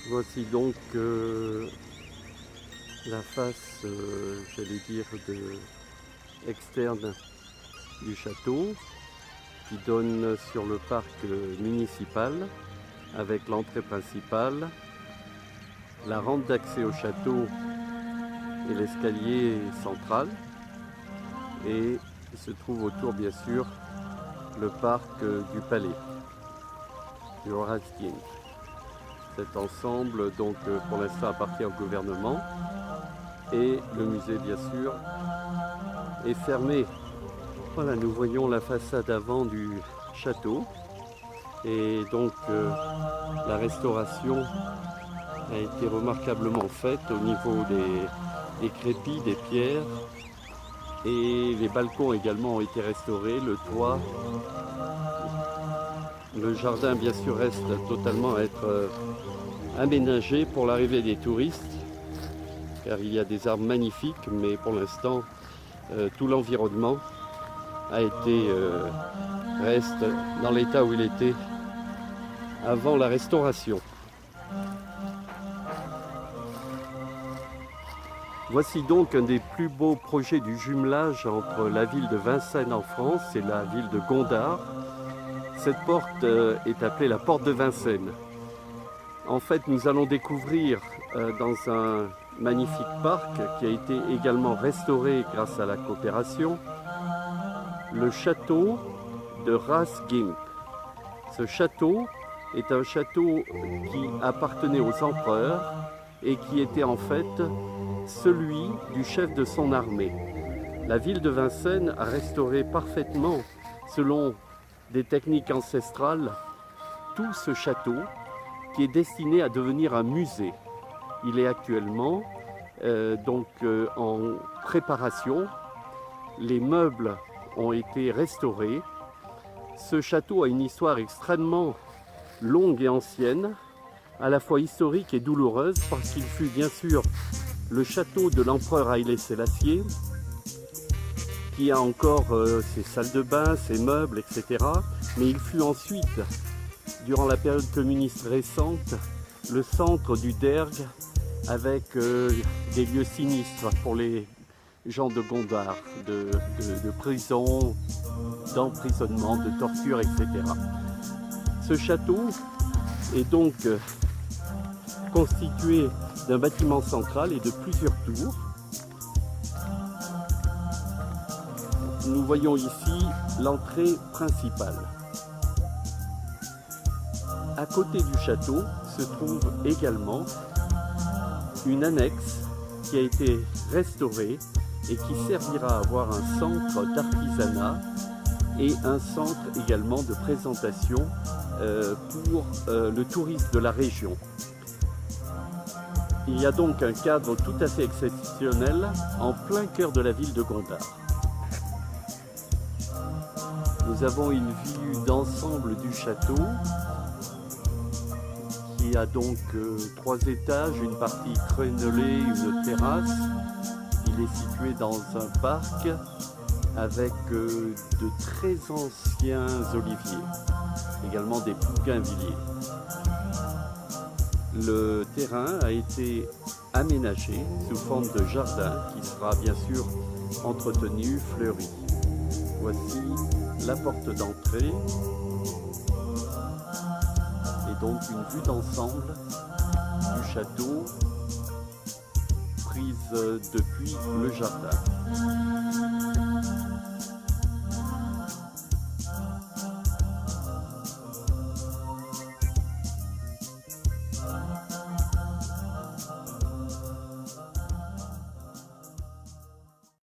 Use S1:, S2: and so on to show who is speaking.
S1: Voici donc la face, j'allais dire, externe du château qui donne sur le parc municipal avec l'entrée principale, la rampe d'accès au château et l'escalier central. Et il se trouve autour, bien sûr, le parc du palais, du Ratkin. Cet ensemble, donc, pour l'instant, appartient au gouvernement. Et le musée, bien sûr, est fermé. Voilà, nous voyons la façade avant du château. Et donc, la restauration a été remarquablement faite au niveau des crépis, des pierres. Et les balcons également ont été restaurés, le toit. Le jardin, bien sûr, reste totalement à être aménagé pour l'arrivée des touristes, car il y a des arbres magnifiques, mais pour l'instant, tout l'environnement reste dans l'état où il était avant la restauration. Voici donc un des plus beaux projets du jumelage entre la ville de Vincennes en France et la ville de Gondar. Cette porte est appelée la porte de Vincennes. En fait, nous allons découvrir dans un magnifique parc qui a été également restauré grâce à la coopération, le château de Ras-Gimp. Ce château est un château qui appartenait aux empereurs et qui était en fait celui du chef de son armée. La ville de Vincennes a restauré parfaitement, selon des techniques ancestrales, tout ce château qui est destiné à devenir un musée. Il est actuellement en préparation. Les meubles ont été restaurés. Ce château a une histoire extrêmement longue et ancienne, à la fois historique et douloureuse, parce qu'il fut bien sûr le château de l'empereur Haïlé Sélassié, qui a encore ses salles de bain, ses meubles, etc. Mais il fut ensuite, durant la période communiste récente, le centre du derg, avec des lieux sinistres pour les gens de Gondar, de prison, d'emprisonnement, de torture, etc. Ce château est donc constitué d'un bâtiment central et de plusieurs tours. Nous voyons ici l'entrée principale. À côté du château se trouve également une annexe qui a été restaurée et qui servira à avoir un centre d'artisanat et un centre également de présentation pour le tourisme de la région. Il y a donc un cadre tout à fait exceptionnel en plein cœur de la ville de Gondar. Nous avons une vue d'ensemble du château qui a donc 3 étages, une partie crénelée, une terrasse. Il est situé dans un parc avec de très anciens oliviers, également des bougainvilliers. Le terrain a été aménagé sous forme de jardin qui sera bien sûr entretenu, fleuri. Voici la porte d'entrée et donc une vue d'ensemble du château prise depuis le jardin.